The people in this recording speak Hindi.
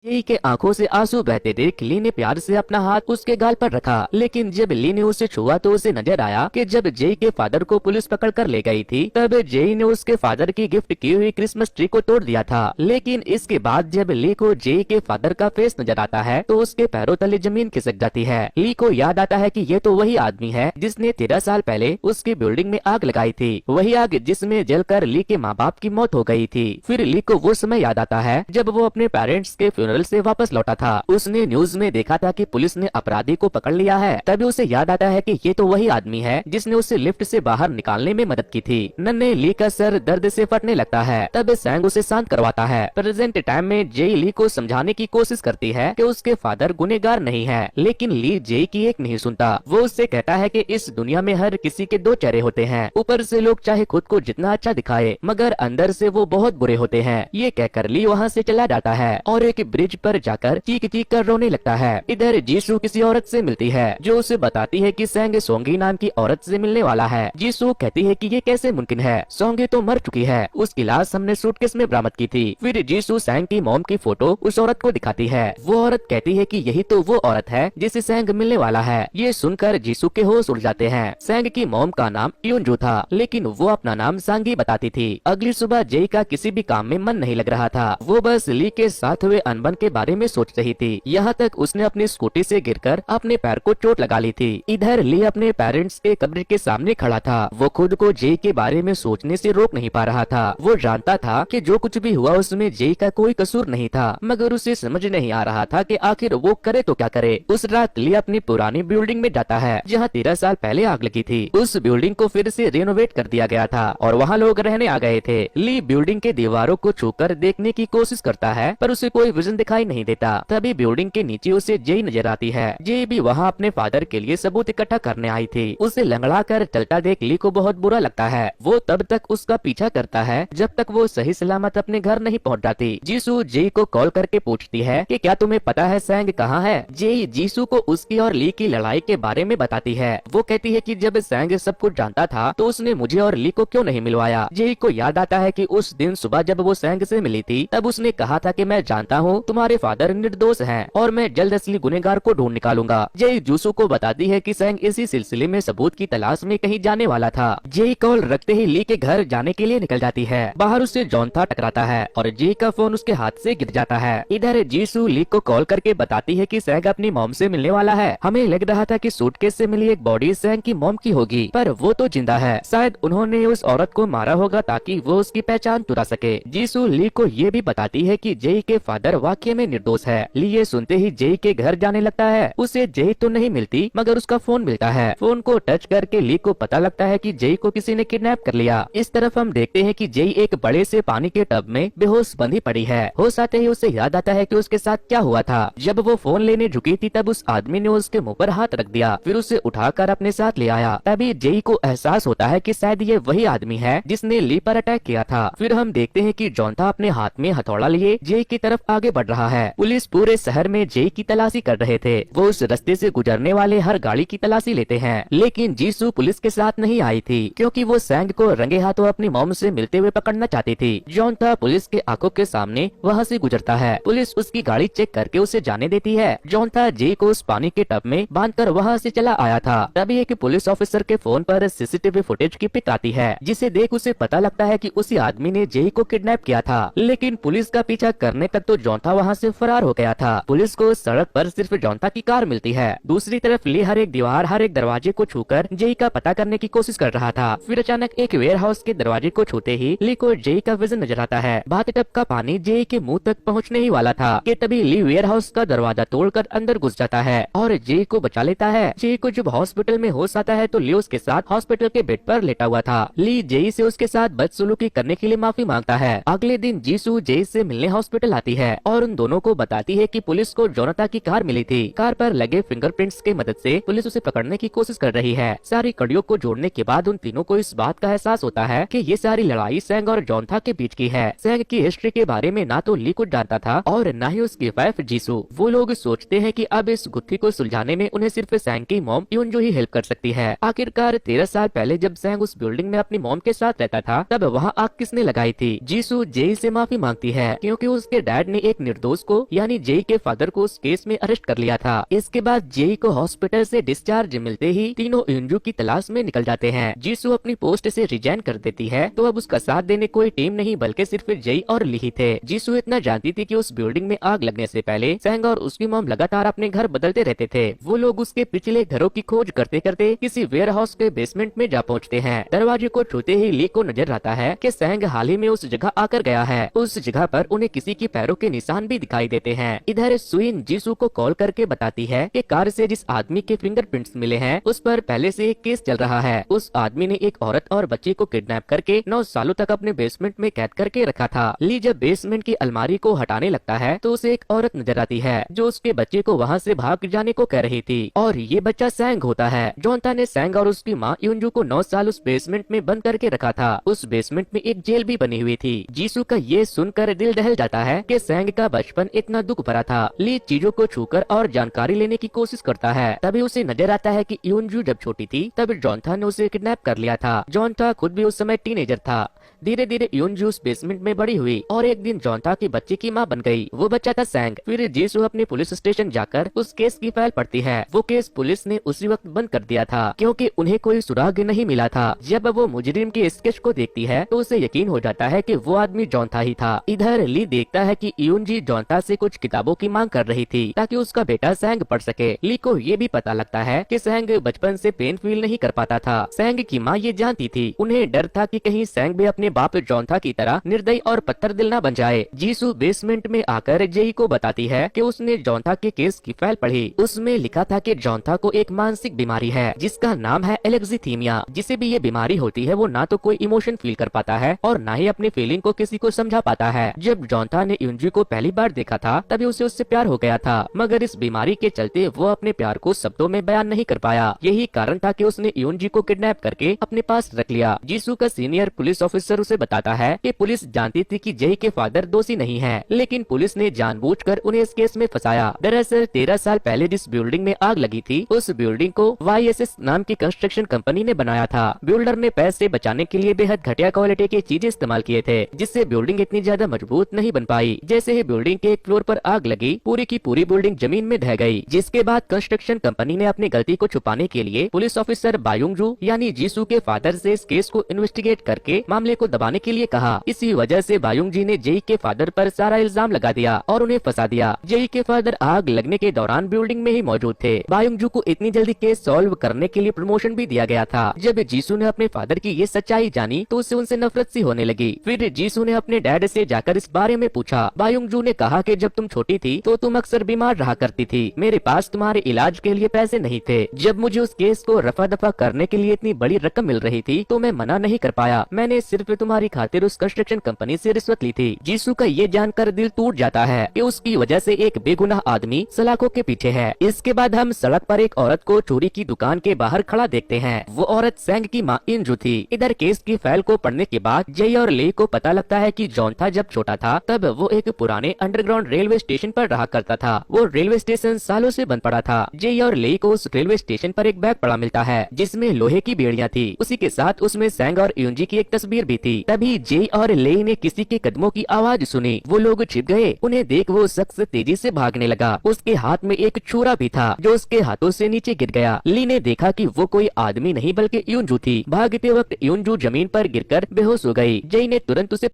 जेई के आंखों से आंसू बहते देख ली ने प्यार से अपना हाथ उसके गाल पर रखा, लेकिन जब ली ने उसे छुआ तो उसे नजर आया कि जब जेई के फादर को पुलिस पकड़ कर ले गई थी तब जेई ने उसके फादर की गिफ्ट की हुई क्रिसमस ट्री को तोड़ दिया था। लेकिन इसके बाद जब ली को जेई के फादर का फेस नजर आता है तो उसके पैरों तले जमीन खिसक जाती है। ली को याद आता है कि ये तो वही आदमी है जिसने 13 साल पहले उसकी बिल्डिंग में आग लगाई थी, वही आग जिसमें जलकर ली के माँ बाप की मौत हो गई थी। फिर ली को वो समय याद आता है जब वो अपने पेरेंट्स के फ्यूनरल से वापस लौटा था। उसने न्यूज में देखा था कि पुलिस ने अपराधी को पकड़ लिया है। तभी उसे याद आता है कि ये तो वही आदमी है जिसने उसे लिफ्ट से बाहर निकालने में मदद की थी। नन्हे ली का सर दर्द से फटने लगता है। तब सैंग उसे शांत करवाता है। प्रेजेंट टाइम में जेई ली को समझाने की कोशिश करती है कि उसके फादर गुनहगार नहीं है, लेकिन ली जेई की एक नहीं सुनता। वो उससे कहता है कि इस दुनिया में हर किसी के दो चेहरे होते हैं। ऊपर से लोग चाहे खुद को जितना अच्छा दिखाए मगर अंदर से वो बहुत बुरे होते हैं। ये कहकर ली वहाँ से चला जाता है और एक ब्रिज पर जाकर चीख चीख कर रोने लगता है। इधर जीसू किसी औरत से मिलती है जो उसे बताती है कि सैंग सोंगी नाम की औरत से मिलने वाला है। जीसू कहती है कि ये कैसे मुमकिन है, सोंगी तो मर चुकी है, उसकी लाश हमने सूटकेस में बरामद की थी। फिर जीसू सैंग की मॉम की फोटो उस औरत को दिखाती है। वो औरत कहती है कि यही तो वो औरत है जिसे सैंग मिलने वाला है। ये सुनकर जीसू के होश उड़ जाते हैं। सैंग की मॉम का नाम यूनजू था, लेकिन वो अपना नाम सांगी बताती थी। अगली सुबह जेई का किसी भी काम में मन नहीं लग रहा था। वो बस ली के साथ हुए अनबन के बारे में सोच रही थी। यहाँ तक उसने अपनी स्कूटी से गिरकर अपने पैर को चोट लगा ली थी। इधर ली अपने पेरेंट्स के कब्र के सामने खड़ा था। वो खुद को जेई के बारे में सोचने से रोक नहीं पा रहा था। वो जानता था कि जो कुछ भी हुआ उसमें जेई का कोई कसूर नहीं था, मगर उसे समझ नहीं आ रहा था कि आखिर वो करे तो क्या करे। उस रात ली अपनी पुरानी बिल्डिंग में जाता है जहाँ 13 साल पहले आग लगी थी। उस बिल्डिंग को फिर से रेनोवेट कर दिया गया था और वहाँ लोग रहने आ गए थे। ली बिल्डिंग के दीवारों को छूकर देखने की कोशिश करता है पर उसे कोई विजन दिखाई नहीं देता। तभी बिल्डिंग के नीचे उसे जेई नजर आती है। जेई भी वहाँ अपने फादर के लिए सबूत इकट्ठा करने आई थी। उसे लंगड़ा कर चलता देख ली को बहुत बुरा लगता है। वो तब तक उसका पीछा करता है जब तक वो सही सलामत अपने घर नहीं पहुँच जाती। जीसू जेई को कॉल करके पूछती है कि क्या तुम्हें पता है सैंग कहाँ है। जेई जीसू को उसकी और ली की लड़ाई के बारे में बताती है। वो कहती है कि जब सैंग सब कुछ जानता था तो उसने मुझे और ली को क्यों नहीं मिलवाया। जेई को याद आता है कि उस दिन सुबह जब वो सैंग से मिली थी तब उसने कहा था कि मैं जानता हूँ तुम्हारे फादर निर्दोष हैं और मैं जल्द असली गुनहगार को ढूंढ निकालूंगा। जेई जीसू को बताती है कि सैंग इसी सिलसिले में सबूत की तलाश में कहीं जाने वाला था। जेई कॉल रखते ही ली के घर जाने के लिए निकल जाती है। बाहर उससे जॉनथा टकराता है और जेई का फोन उसके हाथ से गिर जाता है। इधर जीसू ली को कॉल करके बताती है कि सैंग अपनी मॉम से मिलने वाला है। हमें लग रहा था कि सूटकेस से मिली एक बॉडी सैंग की मॉम की होगी, पर वो तो जिंदा है। शायद उन्होंने उस औरत को मारा होगा ताकि वो उसकी पहचान चुरा सके। जीसू ली को ये भी बताती है कि जेई के फादर वाकई में निर्दोष है। ली ये सुनते ही जेई के घर जाने लगता है। उसे जेई तो नहीं मिलती मगर उसका फोन मिलता है। फोन को टच करके ली को पता लगता है कि जेई को किसी ने किडनैप कर लिया। इस तरफ हम देखते हैं कि जेई एक बड़े से पानी के टब में बेहोश बंधी पड़ी है। होश आते ही उसे याद आता है कि उसके साथ क्या हुआ था। जब वो फोन लेने झुकी थी तब उस आदमी ने उसके मुंह पर हाथ रख दिया, फिर उसे उठाकर अपने साथ ले आया। तभी जेई को एहसास होता है कि शायद ये वही आदमी है जिसने ली पर अटैक किया था। फिर हम देखते हैं कि जॉनथा अपने हाथ में हथौड़ा लिए जेई की तरफ आगे बढ़ रहा है। पुलिस पूरे शहर में जेई की तलाशी कर रहे थे। वो उस रास्ते से गुजरने वाले हर गाड़ी की तलाशी लेते हैं, लेकिन जीसू पुलिस के साथ नहीं आई थी क्योंकि वो सैंग को रंगे हाथों अपनी मॉम से मिलते हुए पकड़ना चाहती थी। जॉनथा पुलिस के आंखों के सामने वहाँ से गुजरता है। पुलिस उसकी गाड़ी चेक करके उसे जाने देती है। जॉनथा जेई को उस पानी के टब में बांधकर वहाँ से चला आया था। तभी एक पुलिस ऑफिसर के फोन पर सीसीटीवी फुटेज की पिक आती है, जिसे देख उसे पता लगता है कि उसी आदमी ने जेई को किडनैप किया था। लेकिन पुलिस का पीछा करने तक तो जॉनथा वहाँ से फरार हो गया था। पुलिस को सड़क पर सिर्फ जॉनथा की कार मिलती है। दूसरी तरफ ली हर एक दीवार हर एक दरवाजे को छूकर जेई का पता करने की कोशिश कर रहा था। फिर अचानक एक वेयर हाउस के दरवाजे को छूते ही ली को जेई का विजन नजर आता है। बाथटब का पानी जेई के मुंह तक पहुँचने ही वाला था कि तभी ली वेयर हाउस का दरवाजा तोड़कर अंदर घुस जाता है और जेई को बचा लेता है। जेई को जब हॉस्पिटल में होश आता है तो ली उसके साथ हॉस्पिटल के बेड पर लेटा हुआ था। ली जेई से उसके साथ बदसलूकी करने के लिए माफी मांगता है। अगले दिन जीसू जेई से मिलने हॉस्पिटल आती है और उन दोनों को बताती है कि पुलिस को जोनाथा की कार मिली थी। कार पर लगे फिंगरप्रिंट्स की मदद से पुलिस उसे पकड़ने की कोशिश कर रही है। सारी कड़ियों को जोड़ने के बाद उन तीनों को इस बात का एहसास होता है कि ये सारी लड़ाई सैंग और जॉनथा के बीच की है। सैंग की हिस्ट्री के बारे में ना तो ली कुछ जानता था और न ही उसकी वाइफ जीसू। वो लोग सोचते हैं कि अब इस गुत्थी को सुलझाने में उन्हें सिर्फ सैंग की मॉम यूनजू ही हेल्प कर सकती है। आखिरकार 13 साल पहले जब सैंग उस बिल्डिंग में अपनी मॉम के साथ रहता था तब वहाँ आग किसने लगाई थी। जीसू जेई से माफी मांगती है क्योंकि उसके डैड ने एक निर्दोष को यानी जेई के फादर को उस केस में अरेस्ट कर लिया था। इसके बाद जेई को हॉस्पिटल से डिस्चार्ज मिलते ही तीनों युनजू की तलाश में निकल जाते हैं। जीसू अपनी पोस्ट से रिजाइन कर देती है तो अब उसका साथ देने कोई टीम नहीं बल्कि सिर्फ जेई और ली ही थे। जीसू इतना जानती थी कि उस बिल्डिंग में आग लगने से पहले सेंग और उसकी मॉम लगातार अपने घर बदलते रहते थे। वो लोग उसके पिछले घरों की खोज करते करते किसी वेयर हाउस के बेसमेंट में जा पहुँचते हैं। दरवाजे को छूते ही ली को नजर आता है कि सेंग हाल ही में उस जगह आकर गया है। उस जगह पर उन्हें किसी की पैरों के निशान भी दिखाई देते हैं। इधर सुइन जीसू को कॉल करके बताती है कि कार से जिस आदमी के फिंगरप्रिंट्स मिले हैं उस पर पहले से एक केस चल रहा है। उस आदमी ने एक औरत और बच्चे को किडनैप करके 9 सालों तक अपने बेसमेंट में कैद करके रखा था। ली जब बेसमेंट की अलमारी को हटाने लगता है तो उसे एक औरत नजर आती है जो उसके बच्चे को वहाँ से भाग जाने को कह रही थी और ये बच्चा सैंग होता है। जोंता ने सैंग और उसकी माँ युनजू को 9 साल उस बेसमेंट में बंद करके रखा था। उस बेसमेंट में एक जेल भी बनी हुई थी। जीसू का ये सुनकर दिल दहल जाता है कि सैंग का बचपन इतना दुख भरा था। ली चीजों को छूकर और जानकारी लेने की कोशिश करता है। तभी उसे नजर आता है कि युनजू जब छोटी थी तब जोंथा ने उसे किडनैप कर लिया था। जोंथा खुद भी उस समय टीनेजर था। धीरे धीरे युनजू उस बेसमेंट में बड़ी हुई और एक दिन जोंथा की बच्चे की माँ बन गई। वो बच्चा था सैंग। फिर जीसू अपने पुलिस स्टेशन जाकर उस केस की फाइल पढ़ती है। वो केस पुलिस ने उसी वक्त बंद कर दिया था क्योंकि उन्हें कोई सुराग नहीं मिला था। जब वो मुजरिम के स्केच को देखती है तो उसे यकीन हो जाता है कि वो आदमी जोंथा ही था। इधर ली देखता है कि युनजी जोंथा से कुछ किताबों की मांग कर रही थी ताकि उसका बेटा सैंग पढ़ सके। ली को ये भी पता लगता है कि सैंग बचपन से पेन फील नहीं कर पाता था। सैंग की माँ ये जानती थी। उन्हें डर था कि कहीं सैंग भी अपने बाप जोंथा की तरह निर्दयी और पत्थर दिल न बन जाए। जीसू बेसमेंट में आकर जेई को बताती है कि उसने जोंथा के केस की फाइल पढ़ी। उसमें लिखा था कि जोंथा को एक मानसिक बीमारी है जिसका नाम है एलेक्सीथीमिया। जिसे भी ये बीमारी होती है वो ना तो कोई इमोशन फील कर पाता है और ना ही अपनी फीलिंग को किसी को समझा पाता है। जब जोंथा ने युनजू को पहली बार देखा था तभी उसे उससे प्यार हो गया था, मगर इस बीमारी के चलते वो अपने प्यार को शब्दों में बयान नहीं कर पाया। यही कारण था कि उसने युनजी को किडनैप करके अपने पास रख लिया। जीसू का सीनियर पुलिस ऑफिसर उसे बताता है कि पुलिस जानती थी कि जेई के फादर दोषी नहीं है, लेकिन पुलिस ने जानबूझकर उन्हें इस केस में फंसाया। दरअसल 13 साल पहले जिस बिल्डिंग में आग लगी थी उस बिल्डिंग को YSS नाम की कंस्ट्रक्शन कंपनी ने बनाया था। बिल्डर ने पैसे बचाने के लिए बेहद घटिया क्वालिटी की चीजें इस्तेमाल किए थे जिससे बिल्डिंग इतनी ज्यादा मजबूत नहीं बन पाई। जैसे ही बिल्डिंग के एक फ्लोर पर आग लगी पूरी की पूरी बिल्डिंग जमीन में ढह गई। जिसके बाद कंस्ट्रक्शन कंपनी ने अपनी गलती को छुपाने के लिए पुलिस ऑफिसर बायुंगजू यानी जीसू के फादर से इस केस को इन्वेस्टिगेट करके मामले को दबाने के लिए कहा। इसी वजह से बायुंगजी ने जेई के फादर पर सारा इल्जाम लगा दिया और उन्हें फंसा दिया। जेई के फादर आग लगने के दौरान बिल्डिंग में ही मौजूद थे। बायुंगजू को इतनी जल्दी केस सॉल्व करने के लिए प्रमोशन भी दिया गया था। जब जीसू ने अपने फादर की ये सच्चाई जानी तो उसे उनसे नफरत सी होने लगी। फिर जीसू ने अपने डैड से जाकर इस बारे में पूछा। बायुंगजू ने कहा कि जब तुम छोटी थी तो तुम अक्सर बीमार रहा करती थी। मेरे पास तुम्हारे इलाज के लिए पैसे नहीं थे। जब मुझे उस केस को रफा दफा करने के लिए इतनी बड़ी रकम मिल रही थी तो मैं मना नहीं कर पाया। मैंने सिर्फ तुम्हारी खातिर उस कंस्ट्रक्शन कंपनी से रिश्वत ली थी। जीसू का ये जानकर दिल टूट जाता है कि उसकी वजह से एक बेगुनाह आदमी सलाखों के पीछे है। इसके बाद हम सड़क पर एक औरत को चोरी की दुकान के बाहर खड़ा देखते हैं। वो औरत सैंग की माँ इंजू थी। इधर केस की फाइल को पढ़ने के बाद जेई और ले को पता लगता है कि जोंथा जब छोटा था तब वो एक पुराने अंडरग्राउंड रेलवे स्टेशन पर रहा करता था। वो रेलवे स्टेशन सालों से बंद पड़ा था। जेई और ले को उस रेलवे स्टेशन पर एक बैग पड़ा मिलता है जिसमें लोहे की बेड़ियां थी। उसी के साथ उसमें सैंग और युनजी की एक तस्वीर भी थी। तभी जेई और ले ने किसी के कदमों की आवाज सुनी। वो लोग छिप गए। उन्हें देख वो शख्स तेजी से भागने लगा। उसके हाथ में एक छुरा भी था जो उसके हाथों से नीचे गिर गया। ली ने देखा कि वो कोई आदमी नहीं बल्कि युनजू थी। भागते वक्त युनजू जमीन पर गिरकर बेहोश हो गई। जेई ने तुरंत उसे